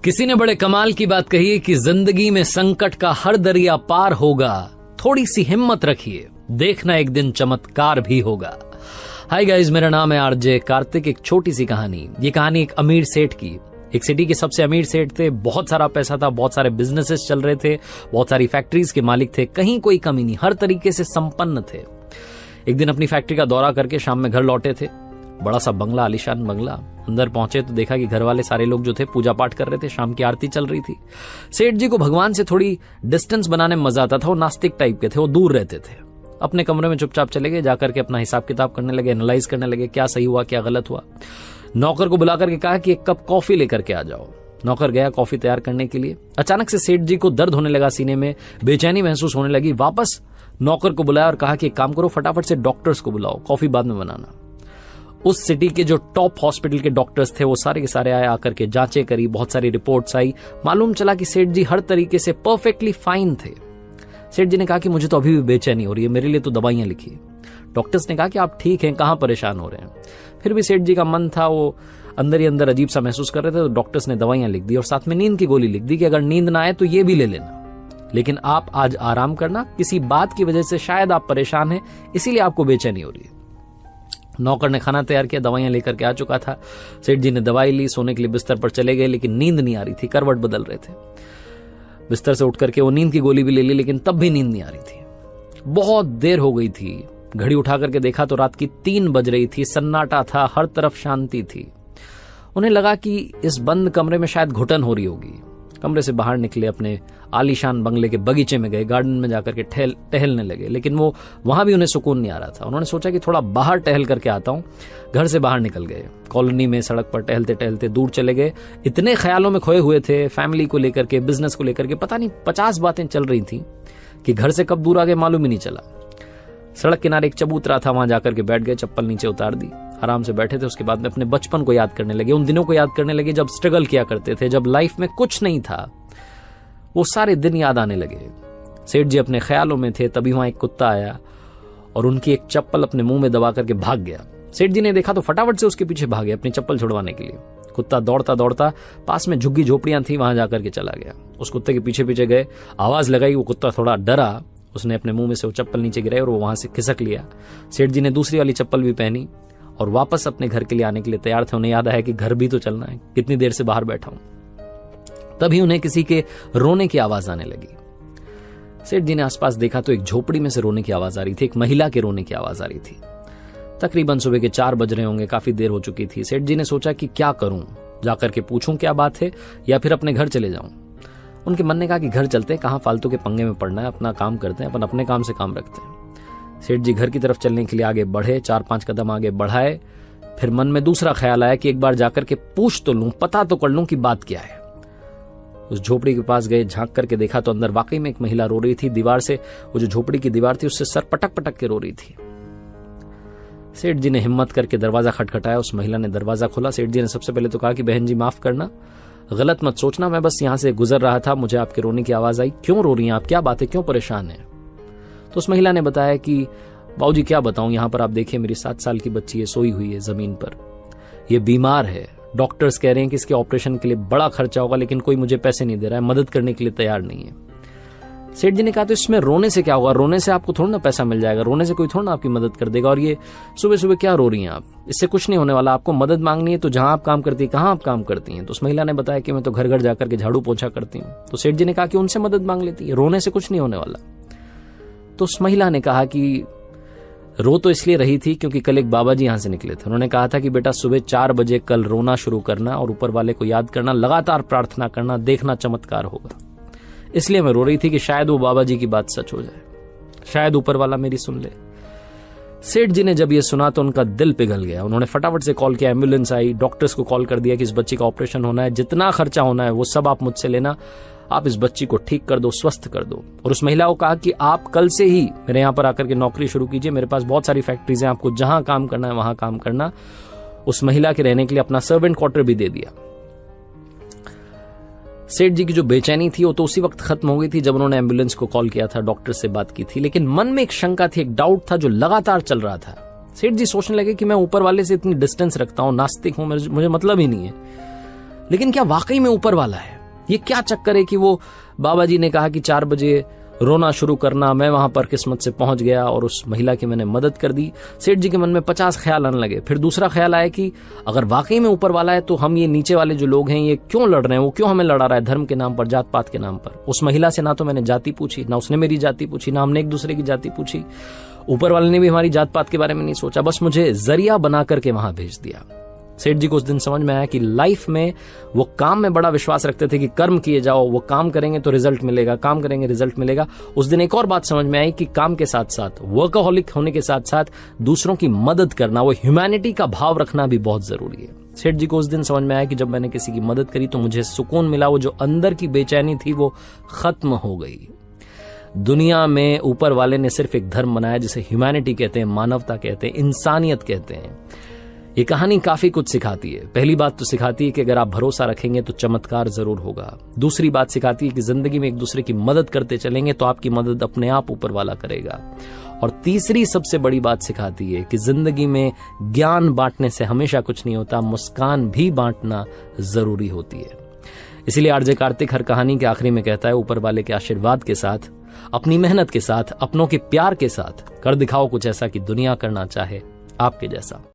किसी ने बड़े कमाल की बात कही है कि जिंदगी में संकट का हर दरिया पार होगा, थोड़ी सी हिम्मत रखिए, देखना एक दिन चमत्कार भी होगा। हाय गाइस, मेरा नाम है आरजे कार्तिक। एक छोटी सी कहानी। ये कहानी एक अमीर सेठ की। एक सिटी के सबसे अमीर सेठ थे, बहुत सारा पैसा था, बहुत सारे बिजनेसेस चल रहे थे, बहुत सारी फैक्ट्रीज के मालिक थे, कहीं कोई कमी नहीं, हर तरीके से संपन्न थे। एक दिन अपनी फैक्ट्री का दौरा करके शाम में घर लौटे थे। बड़ा सा बंगला, आलीशान बंगला। अंदर पहुंचे तो देखा कि घर वाले सारे लोग जो थे पूजा पाठ कर रहे थे, शाम की आरती चल रही थी। सेठ जी को भगवान से थोड़ी डिस्टेंस बनाने में मजा आता था। वो नास्तिक टाइप के थे, वो दूर रहते थे। अपने कमरे में चुपचाप चले गए, जाकर के अपना हिसाब किताब करने लगे, एनालाइज करने लगे, क्या सही हुआ क्या गलत हुआ। नौकर को बुला करके कहा कि एक कप कॉफी लेकर के आ जाओ। नौकर गया कॉफी तैयार करने के लिए। अचानक से सेठ जी को दर्द होने लगा सीने में, बेचैनी महसूस होने लगी। वापस नौकर को बुलाया और कहा कि एक काम करो, फटाफट से डॉक्टर्स को बुलाओ, कॉफी बाद में बनाना। उस सिटी के जो टॉप हॉस्पिटल के डॉक्टर्स थे वो सारे के सारे आए, आकर के जांचें करी, बहुत सारी रिपोर्ट्स आई। मालूम चला कि सेठ जी हर तरीके से परफेक्टली फाइन थे। सेठ जी ने कहा कि मुझे तो अभी भी बेचैनी हो रही है, मेरे लिए तो दवाइयां लिखी। डॉक्टर्स ने कहा कि आप ठीक हैं, कहां परेशान हो रहे हैं। फिर भी सेठ जी का मन था, वो अंदर ही अंदर अजीब सा महसूस कर रहे थे। तो डॉक्टर्स ने दवाइयां लिख दी और साथ में नींद की गोली लिख दी कि अगर नींद ना आए तो ये भी ले लेना, लेकिन आप आज आराम करना, किसी बात की वजह से शायद आप परेशान हैं, इसीलिए आपको बेचैनी हो रही है। नौकर ने खाना तैयार किया, दवाइयां लेकर के आ चुका था। सेठ जी ने दवाई ली, सोने के लिए बिस्तर पर चले गए, लेकिन नींद नहीं आ रही थी, करवट बदल रहे थे। बिस्तर से उठ करके वो नींद की गोली भी ले ली, लेकिन तब भी नींद नहीं आ रही थी। बहुत देर हो गई थी। घड़ी उठा करके देखा तो रात की 3 बज रही थी। सन्नाटा था, हर तरफ शांति थी। उन्हें लगा कि इस बंद कमरे में शायद घुटन हो रही होगी। कमरे से बाहर निकले, अपने आलीशान बंगले के बगीचे में गए, गार्डन में जाकर के टहलने लगे, लेकिन वो वहां भी उन्हें सुकून नहीं आ रहा था। उन्होंने सोचा कि थोड़ा बाहर टहल करके आता हूं। घर से बाहर निकल गए, कॉलोनी में सड़क पर टहलते टहलते दूर चले गए। इतने ख्यालों में खोए हुए थे, फैमिली को लेकर के, बिजनेस को लेकर के, पता नहीं 50 बातें चल रही थी कि घर से कब दूर आ गए मालूम ही नहीं चला। सड़क किनारे एक चबूतरा था, वहां जाकर के बैठ गए, चप्पल नीचे उतार दी, आराम से बैठे थे। उसके बाद में अपने बचपन को याद करने लगे, उन दिनों को याद करने लगे जब स्ट्रगल किया करते थे, जब लाइफ में कुछ नहीं था। वो सारे दिन याद आने लगे। सेठ जी अपने ख्यालों में थे, तभी वहां एक कुत्ता आया और उनकी एक चप्पल अपने मुंह में दबा करके भाग गया। सेठ जी ने देखा तो फटाफट से उसके पीछे भागे अपनी चप्पल छुड़वाने के लिए। कुत्ता दौड़ता दौड़ता पास में झुग्गी झोपड़ियां थी, वहां जाकर के चला गया। उस कुत्ते के पीछे पीछे गए, आवाज लगाई, वो कुत्ता थोड़ा डरा, उसने अपने मुंह में से वो चप्पल नीचे गिराई और वो वहां से खिसक लिया। सेठ जी ने दूसरी वाली चप्पल भी पहनी और वापस अपने घर के लिए आने के लिए तैयार थे। उन्हें याद आया कि घर भी तो चलना है, कितनी देर से बाहर बैठा हूं। तभी उन्हें किसी के रोने की आवाज आने लगी। सेठ जी ने आसपास देखा तो एक झोपड़ी में से रोने की आवाज आ रही थी, एक महिला के रोने की आवाज आ रही थी। तकरीबन सुबह के 4 बज रहे होंगे, काफी देर हो चुकी थी। सेठ जी ने सोचा कि क्या करूं, जाकर के पूछूं क्या बात है या फिर अपने घर चले जाऊं। उनके मन ने कहा कि घर चलते हैं, कहां फालतू के पंगे में पड़ना है, अपना काम करते हैं, अपन अपने काम से काम रखते हैं। सेठ जी घर की तरफ चलने के लिए आगे बढ़े, 4-5 कदम आगे बढ़ाए। फिर मन में दूसरा ख्याल आया कि एक बार जाकर के पूछ तो लूं, पता तो कर लूं कि बात क्या है। उस झोपड़ी के पास गए, झांक करके देखा तो अंदर वाकई में एक महिला रो रही थी। दीवार से, वो जो झोपड़ी की दीवार थी, उससे सर पटक पटक के रो रही थी। सेठ जी ने हिम्मत करके दरवाजा खटखटाया। उस महिला ने दरवाजा खोला। सेठ जी ने सबसे पहले तो कहा कि बहन जी माफ करना, गलत मत सोचना, मैं बस यहां से गुजर रहा था, मुझे आपके रोने की आवाज आई। क्यों रो रही हैं आप, क्या बात है, क्यों परेशान है? तो उस महिला ने बताया कि बाबूजी क्या बताऊं, यहां पर आप देखिए मेरी 7 साल की बच्ची है, सोई हुई है जमीन पर, ये बीमार है। डॉक्टर्स कह रहे हैं कि इसके ऑपरेशन के लिए बड़ा खर्चा होगा, लेकिन कोई मुझे पैसे नहीं दे रहा है, मदद करने के लिए तैयार नहीं है। सेठ जी ने कहा तो इसमें रोने से क्या होगा, रोने से आपको थोड़ा ना पैसा मिल जाएगा, रोने से कोई थोड़ा ना आपकी मदद कर देगा। और ये सुबह सुबह क्या रो रही हैं आप, इससे कुछ नहीं होने वाला। आपको मदद मांगनी है तो जहां आप काम करती है, कहां आप काम करती हैं? तो उस महिला ने बताया कि मैं तो घर घर जाकर के झाड़ू पोछा करती हूँ। तो सेठ जी ने कहा कि उनसे मदद मांग लेती है, रोने से कुछ नहीं होने वाला। तो उस महिला ने कहा कि रो तो इसलिए रही थी क्योंकि कल एक बाबा जी यहां से निकले थे। उन्होंने कहा था कि बेटा सुबह 4 बजे कल रोना शुरू करना और ऊपर वाले को याद करना, लगातार प्रार्थना करना, देखना चमत्कार होगा। इसलिए मैं रो रही थी कि शायद वो बाबा जी की बात सच हो जाए, शायद ऊपर वाला मेरी सुन ले। सेठ जी ने जब ये सुना तो उनका दिल पिघल गया। उन्होंने फटाफट से कॉल किया, एम्बुलेंस आई, डॉक्टर्स को कॉल कर दिया कि इस बच्ची का ऑपरेशन होना है, जितना खर्चा होना है वो सब आप मुझसे लेना, आप इस बच्ची को ठीक कर दो, स्वस्थ कर दो। और उस महिला को कहा कि आप कल से ही मेरे यहाँ पर आकर के नौकरी शुरू कीजिए, मेरे पास बहुत सारी फैक्ट्रीज हैं, आपको जहां काम करना है वहां काम करना। उस महिला के रहने के लिए अपना सर्वेंट क्वार्टर भी दे दिया। सेठ जी की जो बेचैनी थी वो तो उसी वक्त खत्म हो गई थी जब उन्होंने एम्बुलेंस को कॉल किया था, डॉक्टर से बात की थी। लेकिन मन में एक शंका थी, एक डाउट था जो लगातार चल रहा था। सेठ जी सोचने लगे कि मैं ऊपर वाले से इतनी डिस्टेंस रखता हूं, नास्तिक हूं, मुझे मतलब ही नहीं है, लेकिन क्या वाकई में ऊपर वाला है? ये क्या चक्कर है कि वो बाबा जी ने कहा कि 4 बजे रोना शुरू करना, मैं वहां पर किस्मत से पहुंच गया और उस महिला की मैंने मदद कर दी। सेठ जी के मन में 50 ख्याल आने लगे। फिर दूसरा ख्याल आया कि अगर वाकई में ऊपर वाला है तो हम ये नीचे वाले जो लोग हैं ये क्यों लड़ रहे हैं, वो क्यों हमें लड़ा रहा है धर्म के नाम पर, जात पात के नाम पर। उस महिला से ना तो मैंने जाति पूछी, ना उसने मेरी जाति पूछी, ना हमने एक दूसरे की जाति पूछी, ऊपर वाले ने भी हमारी जात पात के बारे में नहीं सोचा, बस मुझे जरिया बना करके वहां भेज दिया। सेठ जी को उस दिन समझ में आया कि लाइफ में वो काम में बड़ा विश्वास रखते थे कि कर्म किए जाओ, वो काम करेंगे तो रिजल्ट मिलेगा, काम करेंगे रिजल्ट मिलेगा। उस दिन एक और बात समझ में आई कि काम के साथ साथ, वर्कaholic होने के साथ साथ दूसरों की मदद करना, वो ह्यूमैनिटी का भाव रखना भी बहुत जरूरी है। सेठ जी को उस दिन समझ में आया कि जब मैंने किसी की मदद करी तो मुझे सुकून मिला, वो जो अंदर की बेचैनी थी वो खत्म हो गई। दुनिया में ऊपर वाले ने सिर्फ एक धर्म बनाया जिसे ह्यूमैनिटी कहते हैं, मानवता कहते हैं, इंसानियत कहते हैं। ये कहानी काफी कुछ सिखाती है। पहली बात तो सिखाती है कि अगर आप भरोसा रखेंगे तो चमत्कार जरूर होगा। दूसरी बात सिखाती है कि जिंदगी में एक दूसरे की मदद करते चलेंगे तो आपकी मदद अपने आप ऊपर वाला करेगा। और तीसरी सबसे बड़ी बात सिखाती है कि जिंदगी में ज्ञान बांटने से हमेशा कुछ नहीं होता, मुस्कान भी बांटना जरूरी होती है। इसलिए आरजे कार्तिक हर कहानी के आखिरी में कहता है, ऊपर वाले के आशीर्वाद के साथ, अपनी मेहनत के साथ, अपनों के प्यार के साथ कर दिखाओ कुछ ऐसा कि दुनिया करना चाहे आपके जैसा।